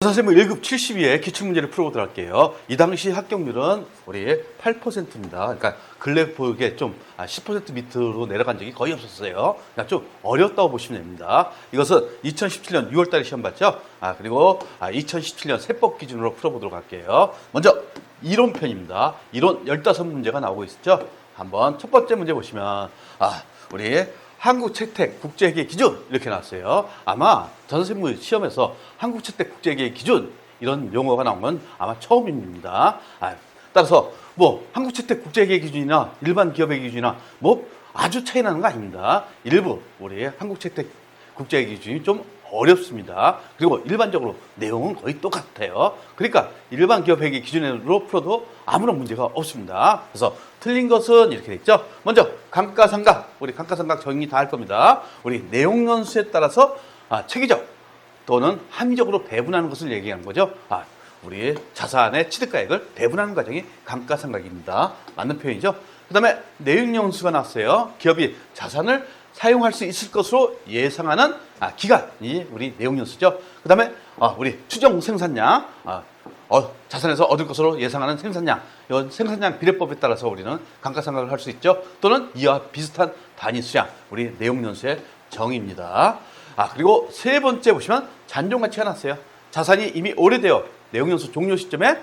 선생님 1급 72의 기출문제를 풀어보도록 할게요. 이 당시 합격률은 우리 8%입니다. 그러니까 근래 보기에 좀 10% 밑으로 내려간 적이 거의 없었어요. 그러니까 좀 어렵다고 보시면 됩니다. 이것은 2017년 6월 달에 시험 봤죠. 그리고 2017년 세법 기준으로 풀어보도록 할게요. 먼저 이론편입니다. 이론 15문제가 나오고 있죠. 한번 첫 번째 문제 보시면 우리 한국 채택 국제회계 기준 이렇게 나왔어요. 아마 전생무 시험에서 한국 채택 국제회계 기준 이런 용어가 나온 건 아마 처음입니다. 따라서 뭐 한국 채택 국제회계 기준이나 일반 기업의 기준이나 뭐 아주 차이 나는 거 아닙니다. 일부 우리 한국 채택 국제회계 기준이 좀 어렵습니다. 그리고 일반적으로 내용은 거의 똑같아요. 그러니까 일반 기업 회계 기준으로 풀어도 아무런 문제가 없습니다. 그래서 틀린 것은 이렇게 돼 있죠. 먼저 감가상각, 우리 감가상각 정의 다 할 겁니다. 우리 내용 연수에 따라서 체계적 또는 함의적으로 배분하는 것을 얘기하는 거죠. 우리 자산의 취득가액을 배분하는 과정이 감가상각입니다. 맞는 표현이죠. 그 다음에 내용 연수가 나왔어요. 기업이 자산을 사용할 수 있을 것으로 예상하는 기간이 우리 내용연수죠. 그 다음에 우리 추정 생산량, 자산에서 얻을 것으로 예상하는 생산량, 이건 생산량 비례법에 따라서 우리는 감가상각을 할 수 있죠. 또는 이와 비슷한 단위 수량, 우리 내용연수의 정의입니다. 그리고 세 번째 보시면 잔존가치가 나왔어요. 자산이 이미 오래되어 내용연수 종료 시점에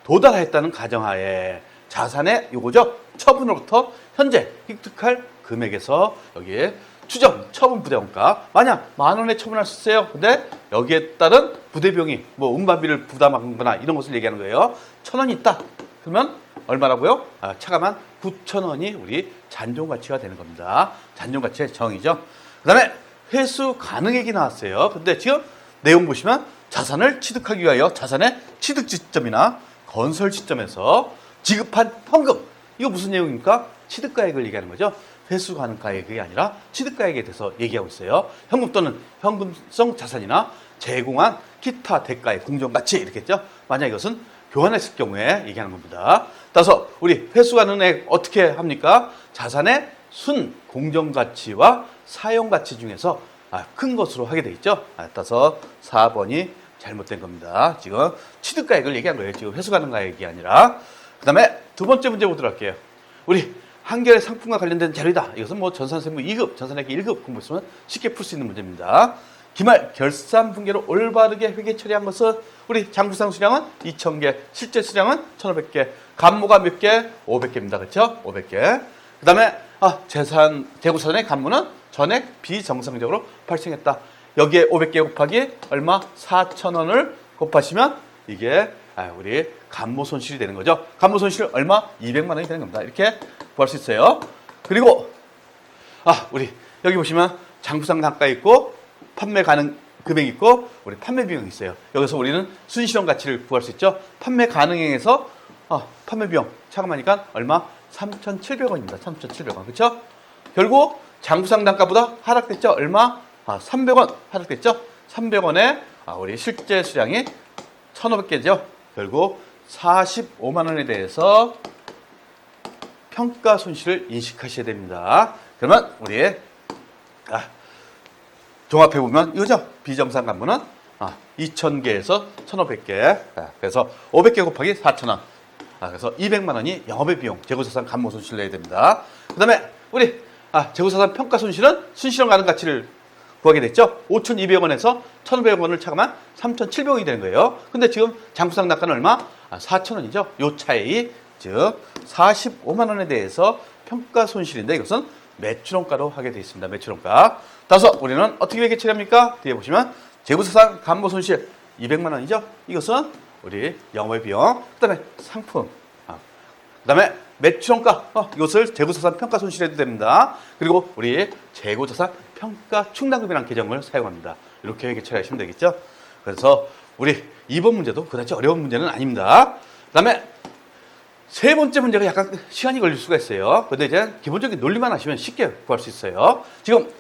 도달하였다는 가정하에 자산의 요거죠. 처분으로부터 현재 획득할 금액에서 여기에 추정 처분 부대원가 만약 10,000원에 처분할 수 있어요. 근데 여기에 따른 부대비용이 뭐 운반비를 부담하거나 이런 것을 얘기하는 거예요. 1,000원이 있다. 그러면 얼마라고요? 차감한 9,000원이 우리 잔존가치가 되는 겁니다. 잔존가치의 정의죠. 그 다음에 회수 가능액이 나왔어요. 근데 지금 내용 보시면 자산을 취득하기 위하여 자산의 취득 지점이나 건설 시점에서 지급한 현금, 이거 무슨 내용입니까? 취득가액을 얘기하는 거죠. 회수 가능가액이 아니라 취득가액에 대해서 얘기하고 있어요. 현금 또는 현금성 자산이나 제공한 기타 대가의 공정가치 이렇게 했죠. 만약 이것은 교환했을 경우에 얘기하는 겁니다. 따라서 우리 회수 가능액 어떻게 합니까? 자산의 순 공정가치와 사용가치 중에서 큰 것으로 하게 돼 있죠. 따라서 4번이 잘못된 겁니다. 지금 취득가액을 얘기한 거예요. 지금 회수 가능가액이 아니라. 그 다음에 두 번째 문제 보도록 할게요. 우리 한겨레 상품과 관련된 자료이다. 이것은 뭐 전산세무 2급, 전산회계 1급 공부했으면 쉽게 풀 수 있는 문제입니다. 기말 결산 분계로 올바르게 회계 처리한 것은 우리 장부상 수량은 2,000개, 실제 수량은 1,500개, 감모가 몇 개? 500개입니다. 그렇죠? 500개. 그 다음에 재고사전의 감모는 전액 비정상적으로 발생했다. 여기에 500개 곱하기 얼마? 4,000원을 곱하시면 이게 우리 감모 손실이 되는 거죠. 감모 손실 얼마? 200만 원이 되는 겁니다. 이렇게 구할 수 있어요. 그리고 우리 여기 보시면 장부상 단가 있고 판매 가능 금액 있고 우리 판매 비용이 있어요. 여기서 우리는 순실현 가치를 구할 수 있죠. 판매 가능액에서 판매 비용 차감하니까 얼마? 3,700원입니다. 3,700원. 그렇죠? 결국 장부상 단가보다 하락됐죠. 얼마? 300원 하락됐죠. 300원에 우리 실제 수량이 1,500개죠. 결국 45만 원에 대해서 평가 손실을 인식하셔야 됩니다. 그러면 우리 종합해 보면 이거죠. 비정상 감모는 2,000개에서 1,500개. 그래서 500개 곱하기 4,000원. 그래서 200만 원이 영업의 비용, 재고자산 감모 손실을 내야 됩니다. 그다음에 우리 재고자산 평가 손실은 순실현 가능 가치를 구하게 됐죠. 5,200원에서 1,500원을 차감한 3,700원이 되는 거예요. 근데 지금 장부상 단가는 얼마? 4,000원이죠. 요 차이, 즉 45만 원에 대해서 평가 손실인데 이것은 매출원가로 하게 되어 있습니다. 매출원가. 따라서 우리는 어떻게 회계 처리합니까? 뒤에 보시면 재고자산 감모 손실 200만 원이죠. 이것은 우리 영업의 비용, 그다음에 상품, 그다음에 매출원가, 이것을 재고자산 평가 손실해도 됩니다. 그리고 우리 재고자산 평가 충당금이라는 계정을 사용합니다. 이렇게 회계 처리하시면 되겠죠. 그래서 우리 2번 문제도 그다지 어려운 문제는 아닙니다. 그다음에 세 번째 문제가 약간 시간이 걸릴 수가 있어요. 근데 이제 기본적인 논리만 하시면 쉽게 구할 수 있어요. 지금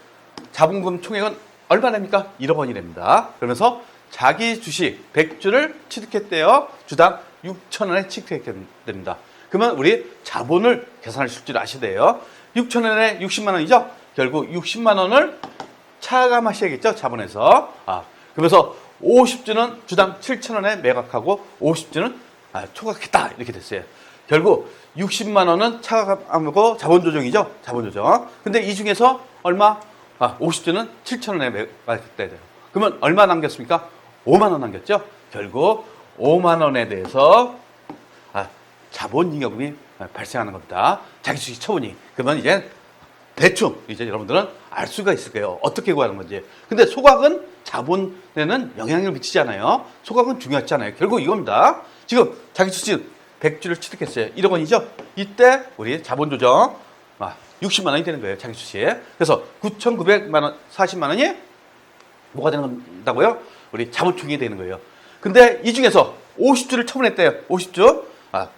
자본금 총액은 얼마입니까? 1억 원이랍니다. 그러면서 자기 주식 100주를 취득했대요. 주당 6,000원에 취득했게 됩니다. 그러면 우리 자본을 계산하실 줄 아셔야 돼요. 6,000원에 60만 원이죠? 결국 60만 원을 차감하셔야겠죠? 자본에서. 그러면서 50주는 주당 7,000원에 매각하고 50주는 초과했다 이렇게 됐어요. 결국 60만 원은 차감하고 자본 조정이죠. 자본 조정. 근데 이 중에서 얼마? 50주는 7,000원에 매각했다 돼요. 그러면 얼마 남겼습니까? 5만 원 남겼죠. 결국 5만 원에 대해서 자본잉여금이 발생하는 겁니다. 자기 주식 처분이. 그러면 이제 대충 이제 여러분들은 알 수가 있을 거예요. 어떻게 구하는 건지. 근데 소각은 자본에는 영향을 미치지 않아요. 소각은 중요하지 않아요. 결국 이겁니다. 지금 자기 주식 100주를 취득했어요. 1억 원이죠. 이때 우리 자본 조정 60만 원이 되는 거예요. 자기 주식. 그래서 9,900만 원, 40만 원이 뭐가 된다고요? 우리 자본총액이 되는 거예요. 근데 이 중에서 50주를 처분했대요. 50주.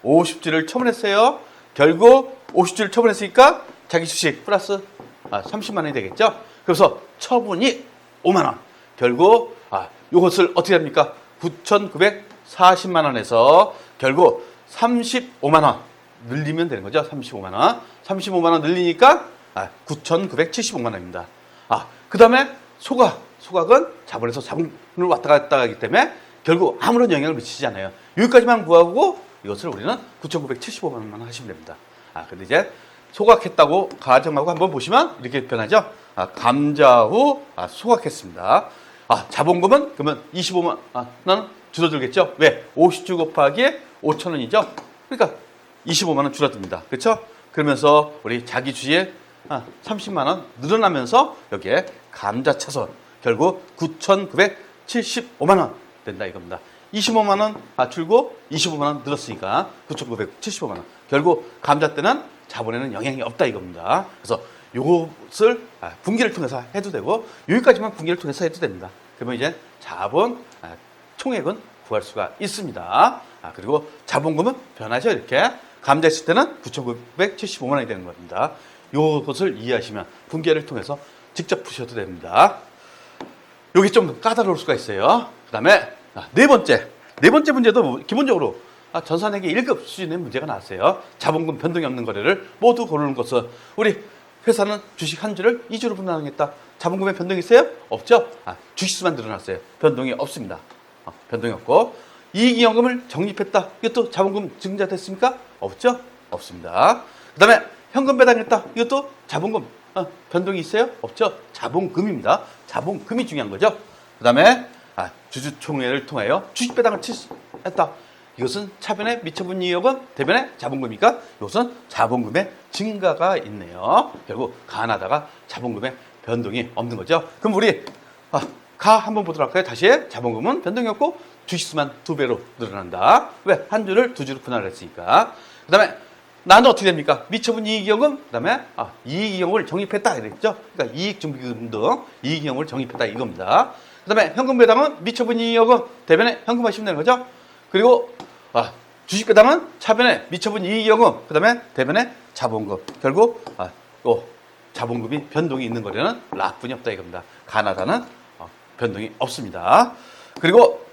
50주를 처분했어요. 결국 50주를 처분했으니까 자기 주식 플러스 30만 원이 되겠죠. 그래서 처분이 5만 원. 결국 이것을 어떻게 합니까? 9,940만 원에서 결국 35만 원 늘리면 되는 거죠. 35만 원. 35만 원 늘리니까 9,975만 원입니다. 그 다음에 소각은 자본에서 자본을 왔다 갔다 하기 때문에 결국 아무런 영향을 미치지 않아요. 여기까지만 구하고 이것을 우리는 9,975만 원만 하시면 됩니다. 근데 이제 소각했다고 가정하고 한번 보시면 이렇게 변하죠. 감자 후 소각했습니다. 자본금은 그러면 25만 원 줄어들겠죠. 왜? 50주 곱하기 5천 원이죠. 그러니까 25만 원 줄어듭니다. 그렇죠? 그러면서 우리 자기 주식 30만 원 늘어나면서 여기에 감자 차서 결국 9,975만 원 된다 이겁니다. 25만 원 줄고 25만 원 늘었으니까 9,975만 원. 결국 감자 때는 자본에는 영향이 없다 이겁니다. 그래서 요것을 분기를 통해서 해도 되고 여기까지만 분기를 통해서 해도 됩니다. 그러면 이제 자본 총액은 구할 수가 있습니다. 그리고 자본금은 변하죠. 이렇게 감자 있을 때는 9,975만 원이 되는 겁니다. 요것을 이해하시면 분기를 통해서 직접 푸셔도 됩니다. 여기 좀 까다로울 수가 있어요. 그 다음에 네 번째 문제도 기본적으로 전산회계 1급 수준의 문제가 나왔어요. 자본금 변동이 없는 거래를 모두 고르는 것은 우리 회사는 주식 한 주를 2주로 분할하겠다. 자본금에 변동이 있어요? 없죠? 주식수만 늘어났어요. 변동이 없습니다. 변동이 없고 이익이익금을 적립했다. 이것도 자본금 증자됐습니까? 없죠? 없습니다. 그 다음에 현금 배당했다. 이것도 자본금 변동이 있어요? 없죠? 자본금입니다. 자본금이 중요한 거죠. 그 다음에 주주총회를 통하여 주식 배당을 했다. 이것은 차변에 미처분 이익은 대변에 자본금이니까 이것은 자본금의 증가가 있네요. 결국 가나다가 자본금의 변동이 없는 거죠. 그럼 우리 가 한번 보도록 할까요? 다시 자본금은 변동이 없고 주식수만 2배로 늘어난다. 왜? 한 주를 2주로 분할했으니까. 그 다음에 나는 어떻게 됩니까? 미처분 이익이익은 그 다음에 이익이익을 적립했다 이랬죠. 그러니까 이익준비금 등 이익이익을 적립했다 이겁니다. 그 다음에 현금 배당은 미처분 이익은 대변에 현금화시면 되는 거죠. 그리고 주식 배당은 차변에 미처분 이익이익은 그 다음에 대변에 자본금. 결국 자본금이 변동이 있는 거래는 락분이 없다 이겁니다. 가나다는 변동이 없습니다. 그리고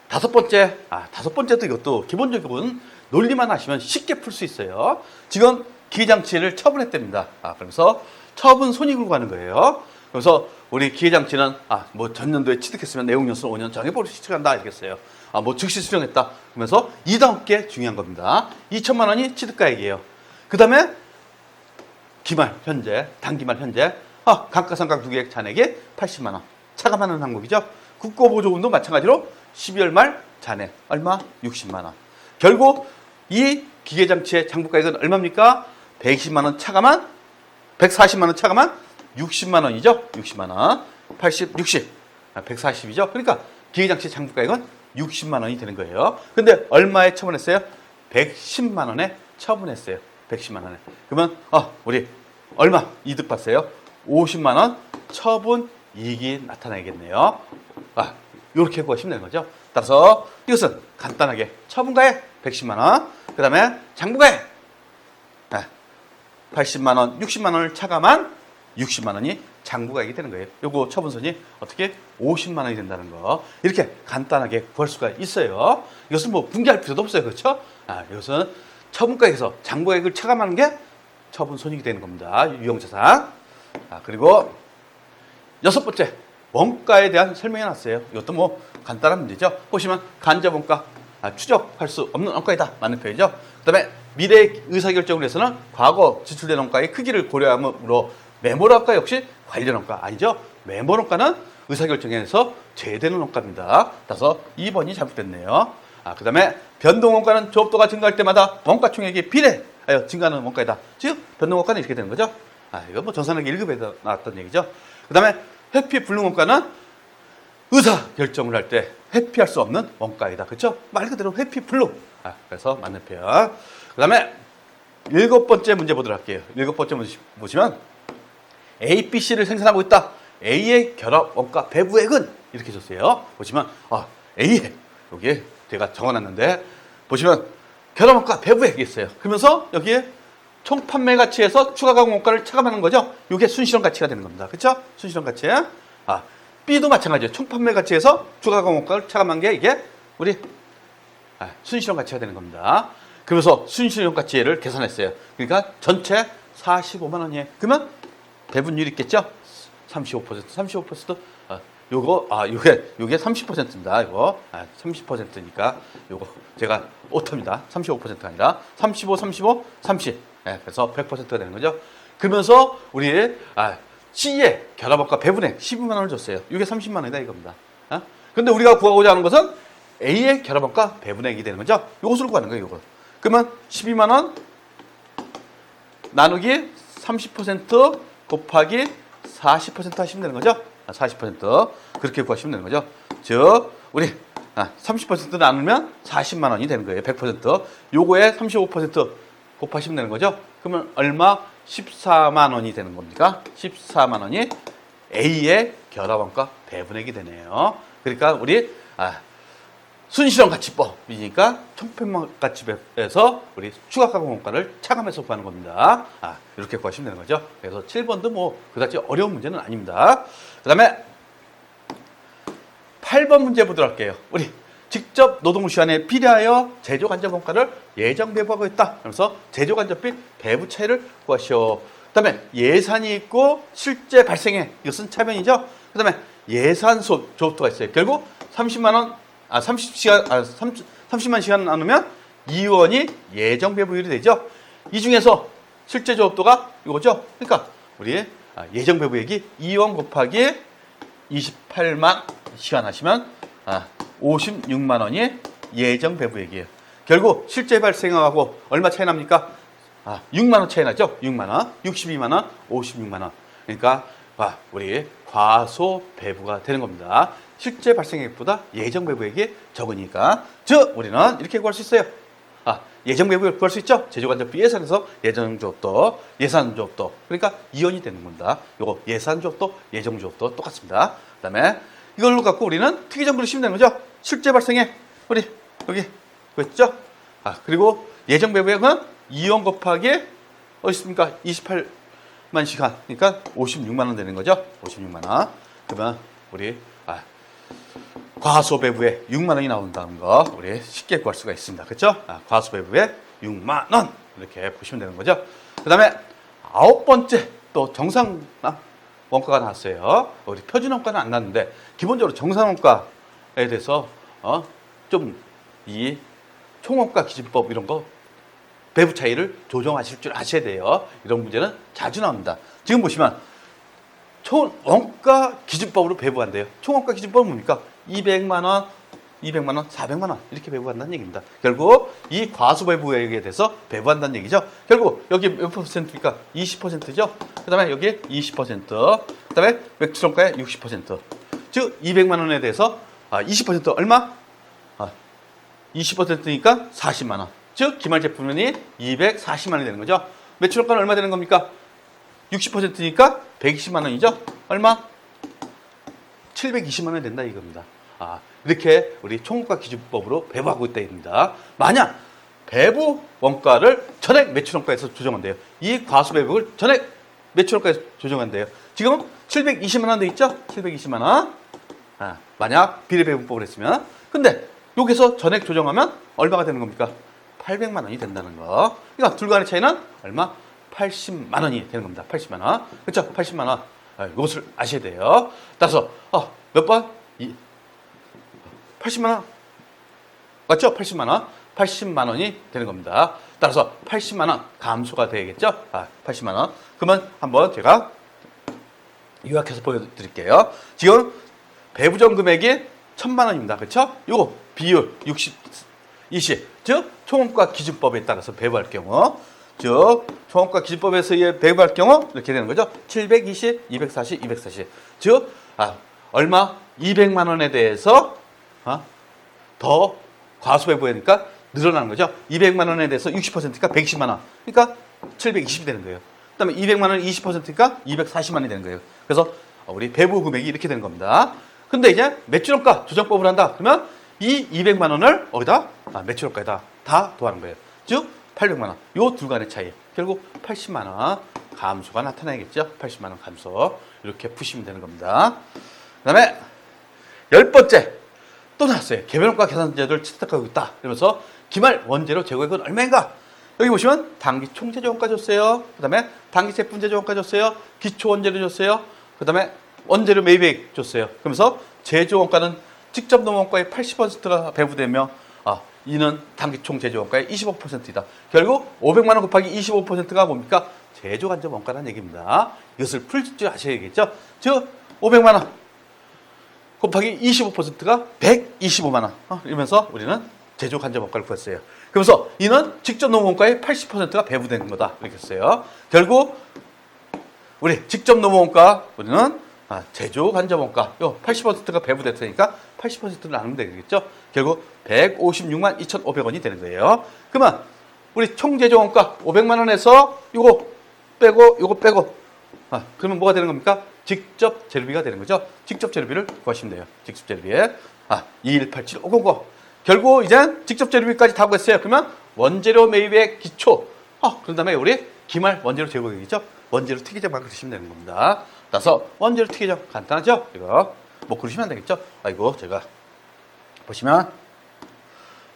다섯 번째도 이것도 기본적인 논리만 하시면 쉽게 풀 수 있어요. 지금 기회장치를 처분했답니다. 그래서 처분 손익으로 가는 거예요. 그래서 우리 기회장치는 뭐 전년도에 취득했으면 내용연수 5년 정해보고 취득한다 이랬어요. 뭐 즉시 수령했다. 그러면서 이 다음 게 중요한 겁니다. 2천만 원이 취득가액이에요. 그 다음에 기말 현재, 단기말 현재 감가상각 두개액 잔액이 80만 원. 차감하는 항목이죠. 국고보조금도 마찬가지로 12월 말 잔액 얼마? 60만 원. 결국 이 기계장치의 장부가액은 얼마입니까? 120만 원 차감한 140만 원 차감한 60만 원이죠. 60만 원. 80, 60. 140이죠. 그러니까 기계장치 장부가액은 60만 원이 되는 거예요. 근데 얼마에 처분했어요? 110만 원에 처분했어요. 110만 원에. 그러면 우리 얼마 이득 봤어요? 50만 원 처분 이익이 나타나겠네요. 이렇게 구하시면 되는 거죠. 따라서 이것은 간단하게 처분가액 110만 원, 그 다음에 장부가액 80만 원, 60만 원을 차감한 60만 원이 장부가액이 되는 거예요. 요거 처분선이 어떻게 50만 원이 된다는 거. 이렇게 간단하게 구할 수가 있어요. 이것은 뭐 분개할 필요도 없어요. 그렇죠? 이것은 처분가액에서 장부가액을 차감하는 게 처분 손익이 되는 겁니다. 유형자산. 그리고 여섯 번째 원가에 대한 설명해 놨어요. 이것도 뭐 간단한 문제죠. 보시면 간접 원가, 추적할 수 없는 원가이다. 맞는 표현이죠. 그 다음에 미래 의사결정을 해서는 과거 지출된 원가의 크기를 고려함으로 메모리 원가 역시 관련 원가 아니죠. 메모리 원가는 의사결정에서 제외되는 원가입니다. 따라서 2번이 잘못됐네요. 그 다음에 변동 원가는 조업도가 증가할 때마다 원가 총액이 비례하여 증가하는 원가이다. 즉 변동 원가는 이렇게 되는 거죠. 이거 뭐 전산학기 1급에 나왔던 얘기죠. 그 다음에 회피 불능 원가는 의사 결정을 할 때 회피할 수 없는 원가이다. 그렇죠? 말 그대로 회피 불능. 그래서 맞는 표현. 그 다음에 7번째 문제 보도록 할게요. 7번째 문제 보시면 A, B, C를 생산하고 있다. A의 결합 원가 배부액은 이렇게 줬어요. 보시면 A에 여기에 제가 적어놨는데 보시면 결합 원가 배부액이 있어요. 그러면서 여기에 총 판매 가치에서 추가 가공 원가를 차감하는 거죠. 이게 순실현 가치가 되는 겁니다. 그렇죠? 순실현 가치. B도 마찬가지예요. 총 판매 가치에서 추가 가공 원가를 차감한 게 이게 우리 순실현 가치가 되는 겁니다. 그래서 순실현 가치를 계산했어요. 그러니까 전체 45만 원이에요. 그러면 배분율이 있겠죠? 35%. 요게 30%입니다. 이거 30%니까 요거 제가 오타입니다. 35%가 아니라 35, 30. 그래서 100%가 되는 거죠. 그러면서 우리 C의 결합원가 배분액 12만 원을 줬어요. 이게 30만 원이다 이겁니다. 근데 우리가 구하고자 하는 것은 A의 결합원가 배분액이 되는 거죠. 요것을 구하는 거예요. 요거. 그러면 12만 원 나누기 30% 곱하기 40% 하시면 되는 거죠. 40% 그렇게 구하시면 되는 거죠. 즉 우리 30% 나누면 40만 원이 되는 거예요. 100%. 요거에 35% 곱하시면 되는 거죠. 그러면 얼마? 14만 원이 되는 겁니까? 14만 원이 A의 결합원가 배분액이 되네요. 그러니까 우리 순실현 가치법이니까 총평만 가치법에서 우리 추가 가공 원가를 차감해서 구하는 겁니다. 이렇게 구하시면 되는 거죠. 그래서 7번도 뭐 그다지 어려운 문제는 아닙니다. 그 다음에 8번 문제 보도록 할게요. 우리 직접 노동 시간에 비례하여 제조 간접 원가를 예정 배부하고 있다. 그래서 제조 간접비 배부 차이를 구하시오. 그 다음에 예산이 있고 실제 발생액, 이것은 차변이죠. 그 다음에 예산 조업도가 있어요. 결국 30만 원, 30만 시간 나누면 2원이 예정 배부율이 되죠. 이 중에서 실제 조업도가 이거죠. 그러니까 우리 예정 배부액이 2원 곱하기 28만 시간 하시면 56만 원이 예정 배부액이에요. 결국 실제 발생하고 얼마 차이 납니까? 6만 원 차이 나죠? 6만 원, 62만 원, 56만 원. 그러니까 우리 과소 배부가 되는 겁니다. 실제 발생액보다 예정 배부액이 적으니까. 즉 우리는 이렇게 구할 수 있어요. 예정 배부액을 구할 수 있죠? 제조간접비 예산에서 예정 조업도, 예산 조업도. 그러니까 이원이 되는 겁니다. 요거 예산 조업도, 예정 조업도 똑같습니다. 그다음에 이걸로 갖고 우리는 특이정보를 씌우면 되는 거죠. 실제 발생액 우리 여기 보였죠? 그리고 예정 배부액은 2원 곱하기 어디 있습니까? 28만 시간. 그러니까 56만 원 되는 거죠. 56만 원. 그러면 우리 과소 배부액 6만 원이 나온다는 거 우리 쉽게 구할 수가 있습니다. 그렇죠? 과소 배부액 6만 원 이렇게 보시면 되는 거죠. 그다음에 9번째 또 정상 원가가 나왔어요. 우리 표준 원가는 안 나왔는데 기본적으로 정상 원가에 대해서 좀 이 총원가 기준법 이런 거 배부 차이를 조정하실 줄 아셔야 돼요. 이런 문제는 자주 나옵니다. 지금 보시면 총원가 기준법으로 배부한대요. 총원가 기준법은 뭡니까? 200만 원, 400만 원 이렇게 배부한다는 얘기입니다. 결국 이 과소 배부액에 대해서 배부한다는 얘기죠. 결국 여기 몇 퍼센트입니까? 20%죠. 그 다음에 여기 20%, 그 다음에 매출원가의 60%. 즉 200만 원에 대해서 20% 얼마? 20%니까 40만 원. 즉 기말 제품이 240만 원이 되는 거죠. 매출원가는 얼마 되는 겁니까? 60%니까 120만 원이죠. 얼마? 720만 원이 된다 이겁니다. 이렇게 우리 총원가 기준법으로 배부하고 있다 입니다. 만약 배부 원가를 전액 매출원가에서 조정한대요. 이 과소 배부를 전액 매출원가에서 조정한대요. 지금 720만 원 돼 있죠? 720만 원. 만약 비례 배분법을 했으면. 근데 여기서 전액 조정하면 얼마가 되는 겁니까? 800만 원이 된다는 거. 그러니까 둘 간의 차이는 얼마? 80만 원이 되는 겁니다. 80만 원. 그렇죠? 80만 원. 이것을 아셔야 돼요. 따라서 몇 번? 80만 원. 맞죠? 80만 원. 80만 원이 되는 겁니다. 따라서 80만 원 감소가 되겠죠? 80만 원. 그러면 한번 제가 요약해서 보여드릴게요. 지금 배부정 금액이 1,000만 원입니다. 그렇죠? 요거 비율 60, 20. 즉 총원가 기준법에 따라서 배부할 경우, 즉 총원가 기준법에서 배부할 경우 이렇게 되는 거죠. 720, 240, 240. 즉 얼마? 200만 원에 대해서 더 과소 배부하니까 늘어나는 거죠. 200만 원에 대해서 60%니까 120만 원. 그러니까 720이 되는 거예요. 그다음에 200만 원이 20%니까 240만 원이 되는 거예요. 그래서 우리 배부 금액이 이렇게 되는 겁니다. 근데 이제 매출원가 조정법을 한다. 그러면 이 200만 원을 어디다? 매출원가에다 다 더하는 거예요. 즉 800만 원. 요 둘 간의 차이. 결국 80만 원 감소가 나타나겠죠. 80만 원 감소. 이렇게 푸시면 되는 겁니다. 그다음에 10번째 또 나왔어요. 개별원가 계산제도를 채택하고 있다. 이러면서 기말 원재료 재고액은 얼마인가? 여기 보시면 단기 총재조원가 줬어요. 그 다음에 단기 제품 제조원가 줬어요. 기초 원재료 줬어요. 그 다음에 원재료 매입액 줬어요. 그러면서 제조원가는 직접 노무원가의 80%가 배부되며 이는 단기 총 제조원가의 25%이다. 결국 500만 원 곱하기 25%가 뭡니까? 제조간접 원가라는 얘기입니다. 이것을 풀 줄 아셔야겠죠? 즉 500만 원 곱하기 25%가 125만 원. 이러면서 우리는 제조 간접 원가를 구했어요. 그러면서 이는 직접 노무원가의 80%가 배부되는 거다. 이렇게 했어요. 결국 우리 직접 노무원가 우리는 제조 간접 원가 요 80%가 배부됐으니까 80%를 나누면 되겠죠. 결국 156만 2,500원이 되는 거예요. 그러면 우리 총 제조 원가 500만 원에서 요거 빼고 그러면 뭐가 되는 겁니까? 직접 재료비가 되는 거죠. 직접 재료비를 구하시면 돼요. 직접 재료비에 2187500. 결국 이제 직접 재료비까지 다 구했어요. 그러면 원재료 매입액 기초. 그런 다음에 우리 기말 원재료 재고액이죠. 원재료 특이점만 그리시면 되는 겁니다. 따라서 원재료 특이점 간단하죠? 이거 뭐 그러시면 되겠죠? 아이고 제가 보시면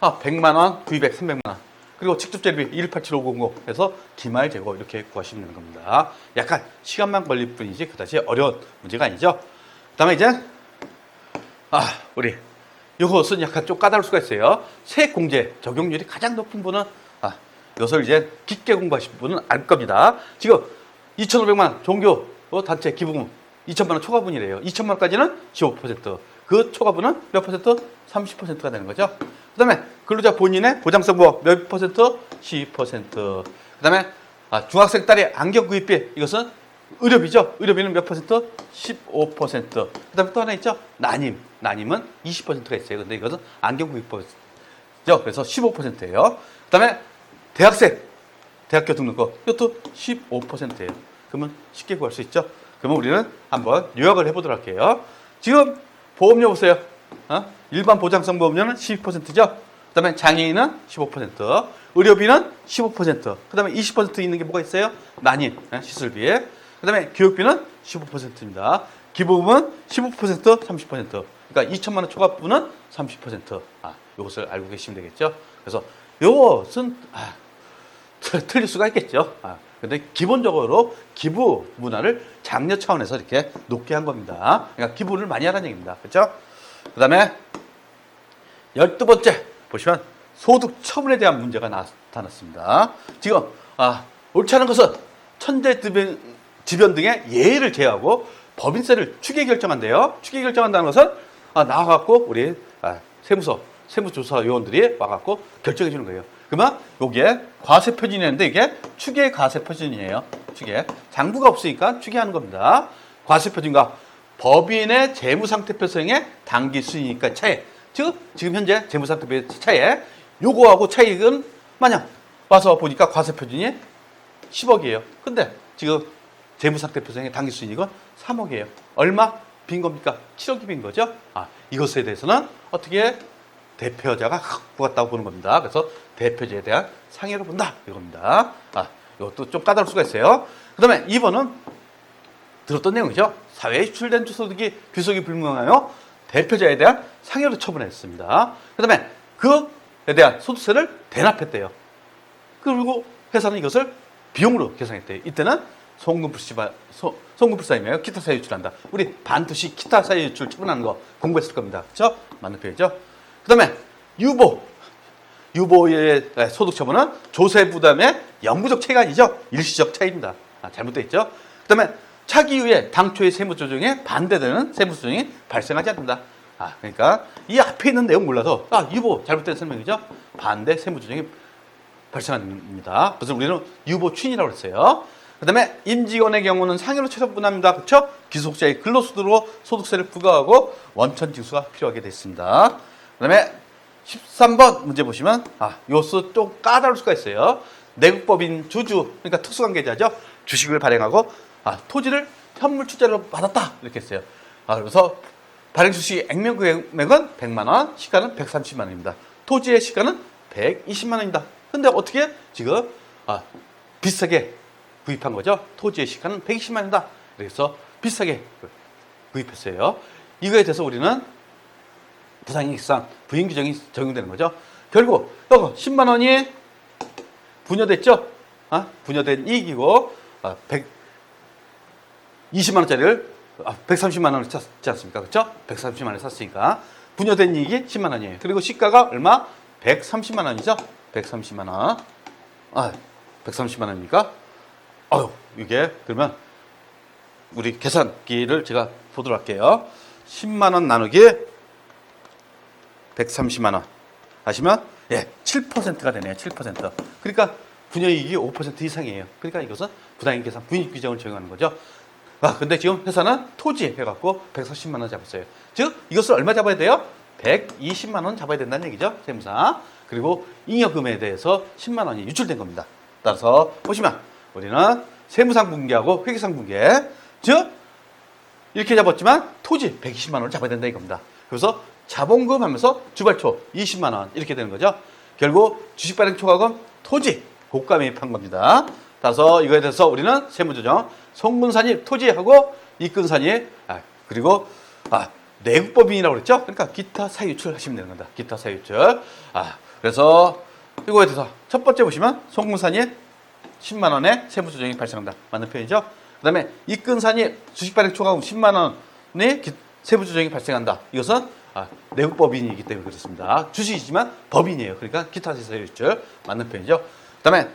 100만 원, 구입액 300만 원. 그리고 직접 재료비 1187500 해서 기말 재고 이렇게 구하시면 되는 겁니다. 약간 시간만 걸릴 뿐이지 그다지 어려운 문제가 아니죠. 그다음에 이제 우리 이것은 약간 좀 까다로울 수가 있어요. 세액공제 적용률이 가장 높은 분은 이것을 이제 깊게 공부하신 분은 알 겁니다. 지금 2,500만 원 종교 단체 기부금 2,000만 원 초과분이래요. 2,000만 원까지는 15%. 그 초과분은 몇 퍼센트? 30%가 되는 거죠. 그 다음에 근로자 본인의 보장성보험 몇 퍼센트? 12%. 그 다음에 중학생 딸의 안경 구입비 이것은 의료비죠. 의료비는 몇 퍼센트? 15%. 그 다음에 또 하나 있죠. 난임은 20%가 있어요. 근데 이것은 안경 구입비죠. 그래서 15%예요. 그 다음에 대학생 대학교 등록금 이것도 15%예요. 그러면 쉽게 구할 수 있죠. 그러면 우리는 한번 요약을 해보도록 할게요. 지금 보험료 보세요. 일반 보장성 보험료는 12%죠. 그 다음에 장애인은 15%, 의료비는 15%, 그 다음에 20% 있는 게 뭐가 있어요? 난임, 시술비에. 그 다음에 교육비는 15%입니다. 기부금은 15%, 30%. 그러니까 2,000만 원 초과분은 30%. 이것을 알고 계시면 되겠죠. 그래서 이것은 틀릴 수가 있겠죠. 근데 기본적으로 기부 문화를 장려 차원에서 이렇게 높게 한 겁니다. 그러니까 기부를 많이 하라는 얘기입니다. 그렇죠? 그 다음에 12번째 보시면 소득 처분에 대한 문제가 나타났습니다. 지금 옳지 않은 것은 천재지변 등의 예외를 제외하고 법인세를 추계 결정한대요. 추계 결정한다는 것은 나와갖고 우리 세무조사 요원들이 와갖고 결정해 주는 거예요. 그러면 여기에 과세 표준이었는데 이게 추계 과세 표준이에요. 추계. 장부가 없으니까 추계하는 겁니다. 과세 표준과 법인의 재무상태표성의 단기 수익과 차이. 즉 지금 현재 재무상태표 차이에 요거하고 차익은 만약 와서 보니까 과세 표준이 10억이에요. 근데 지금 재무상태표성의 단기 수익은 3억이에요. 얼마 빈 겁니까? 7억이 빈 거죠. 이것에 대해서는 어떻게 대표자가 갖고 갔다고 보는 겁니다. 그래서 대표자에 대한 상해로 본다 이겁니다. 이것도 좀 까다로울 수가 있어요. 그 다음에 2번은 들었던 내용이죠. 사회에 유출된 소득이 귀속이 불명하여 대표자에 대한 상해로 처분했습니다. 그 다음에 그에 대한 소득세를 대납했대요. 그리고 회사는 이것을 비용으로 계산했대요. 이때는 송금불사임에 기타 사유 유출한다. 우리 반드시 기타 사유 유출 처분하는 거 공부했을 겁니다. 그렇죠? 맞는 표현이죠. 그 다음에 유보의 소득 처분은 조세 부담의 영구적 차이가 아니죠. 일시적 차이입니다. 잘못되어 있죠. 그 다음에 차기 이후에 당초의 세무 조정에 반대되는 세무 조정이 발생하지 않는다. 그러니까 이 앞에 있는 내용 몰라서 유보 잘못된 설명이죠. 반대 세무 조정이 발생합니다. 그래서 우리는 유보 추인이라고 했어요. 그 다음에 임직원의 경우는 상여로 처분합니다. 그렇죠? 기속자의 근로소득으로 소득세를 부과하고 원천 징수가 필요하게 되어 있습니다. 그 다음에 13번 문제 보시면 요수 좀 까다로울 수가 있어요. 내국법인 주주, 그러니까 특수관계자죠. 주식을 발행하고 토지를 현물 투자로 받았다 이렇게 했어요. 그래서 발행 주식 액면 금액은 100만 원, 시가는 130만 원입니다. 토지의 시가는 120만 원입니다. 근데 어떻게 지금 비싸게 구입한 거죠? 토지의 시가는 120만 원이다. 그래서 비싸게 구입했어요. 이거에 대해서 우리는 부당이익상 부인 규정이 적용되는 거죠. 결국 이거 10만 원이 분여됐죠? 분여된 이익이고 120만 원짜리를 130만 원을 샀지 않습니까? 그렇죠? 130만 원을 샀으니까 분여된 이익이 10만 원이에요. 그리고 시가가 얼마? 130만 원이죠? 130만 원. 130만 원입니까? 이게 그러면 우리 계산기를 제가 보도록 할게요. 10만 원 나누기 130만 원 하시면 7%가 되네요. 7%. 그러니까 분여이익이 5% 이상이에요. 그러니까 이것은 부당이익 계산 분익 규정을 적용하는 거죠. 근데 지금 회사는 토지 해갖고 140만 원 잡았어요. 즉 이것을 얼마 잡아야 돼요? 120만 원 잡아야 된다는 얘기죠. 세무상. 그리고 잉여금에 대해서 10만 원이 유출된 겁니다. 따라서 보시면 우리는 세무상 분계하고 회계상 분계, 즉 이렇게 잡았지만 토지 120만 원을 잡아야 된다 이겁니다. 그래서 자본금 하면서 주발초 20만 원 이렇게 되는 거죠. 결국 주식 발행 초과금 토지 고가 매입한 겁니다. 따라서 이거에 대해서 우리는 세무조정 송금산입 토지하고 이권산입 그리고 내국법인이라고 그랬죠. 그러니까 기타 사유출 하시면 되는 겁니다. 기타 사유출. 그래서 이거에 대해서 첫 번째 보시면 송금산입 10만 원의 세무조정이 발생한다. 맞는 표현이죠. 그 다음에 이권산입 주식 발행 초과금 10만 원의 세무조정이 발생한다. 이것은 내국법인이기 때문에 그렇습니다. 주식이지만 법인이에요. 그러니까 기타 사유출 맞는 표현이죠. 그 다음에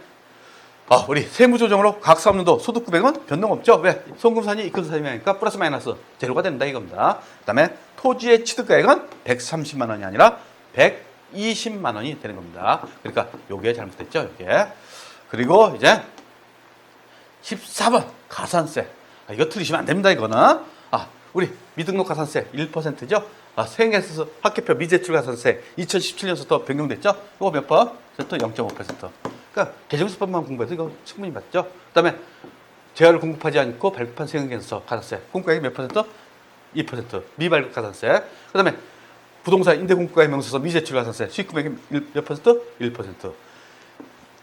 우리 세무조정으로 각 사업년도 소득 금액은 변동 없죠. 왜? 송금산이 이권산이 하니까 플러스 마이너스 제로가 된다 이겁니다. 그 다음에 토지의 취득가액은 130만 원이 아니라 120만 원이 되는 겁니다. 그러니까 요게 잘못됐죠. 요게. 그리고 이제 14번 가산세. 이거 틀리시면 안 됩니다. 이거는. 우리 미등록 가산세 1%죠. 세액에서 학계표 미제출 가산세 2017년부터 변경됐죠. 이거 몇 번? 0.5%. 그러니까 개정수법만 공부해도 이거 충분히 맞죠. 그다음에 재화를 공급하지 않고 발급한 세액에서 가산세 공급가액이 몇 퍼센트? 2%. 미발급 가산세. 그다음에 부동산 임대공급가액 명세서 미제출 가산세 수익금액이 몇 퍼센트? 1%.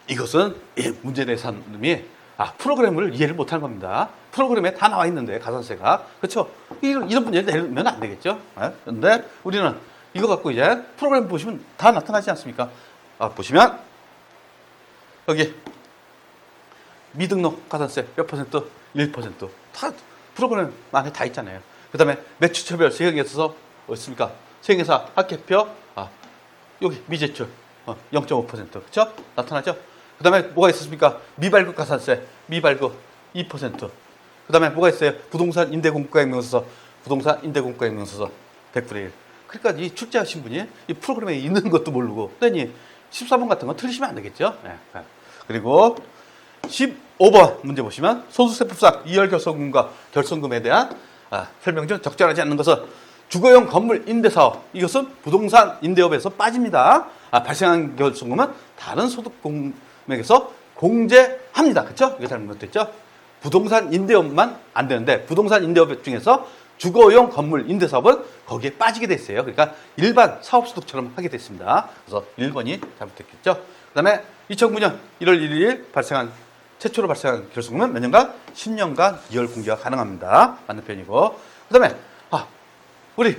이것은 문제 낸 사람이 프로그램을 이해를 못하는 겁니다. 프로그램에 다 나와 있는데 가산세가 그렇죠. 이런 문제를 내면 안 되겠죠. 그런데 우리는 이거 갖고 이제 프로그램 보시면 다 나타나지 않습니까? 보시면 여기 미등록 가산세 몇 퍼센트? 1%. 다 프로그램 안에 다 있잖아요. 그 다음에 매출처별 세액에 있어서 어딨습니까? 세액회사 학계표 여기 미제출 0.5% 그렇죠? 나타나죠? 그 다음에 뭐가 있었습니까? 미발급 가산세 미발급 2%. 그 다음에 뭐가 있어요? 부동산 임대공급가액 명세서 부동산 임대공급가액 명세서 100분의 1. 그러니까 이 출제하신 분이 이 프로그램에 있는 것도 모르고 그러니 14번 같은 건 틀리시면 안 되겠죠? 그리고 15번 문제 보시면 소득세법상 이월 결손금과 결손금에 대한 설명 중 적절하지 않는 것은 주거용 건물 임대사업 이것은 부동산 임대업에서 빠집니다. 발생한 결손금은 다른 소득 공맥에서 공제합니다. 그렇죠? 이게 잘못됐죠? 부동산 임대업만 안 되는데 부동산 임대업 중에서 주거용 건물 임대사업은 거기에 빠지게 돼 있어요. 그러니까 일반 사업소득처럼 하게 됐습니다. 그래서 1번이 잘못됐겠죠. 그 다음에 2009년 1월 1일 최초로 발생한 결손금은 몇 년간? 10년간 2월 공개가 가능합니다. 맞는 편이고. 그 다음에 우리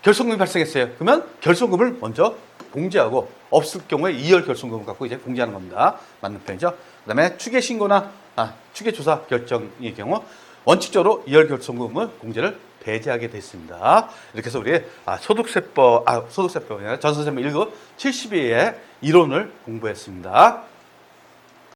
결손금이 발생했어요. 그러면 결손금을 먼저 공제하고 없을 경우에 2월 결손금을 갖고 이제 공제하는 겁니다. 맞는 편이죠. 그 다음에 추계신고나 추계조사 결정의 경우 원칙적으로 이월결손금을 공제를 배제하게 됐습니다. 이렇게 해서 우리 소득세법이 아니라 전세세법 1급 72의 이론을 공부했습니다.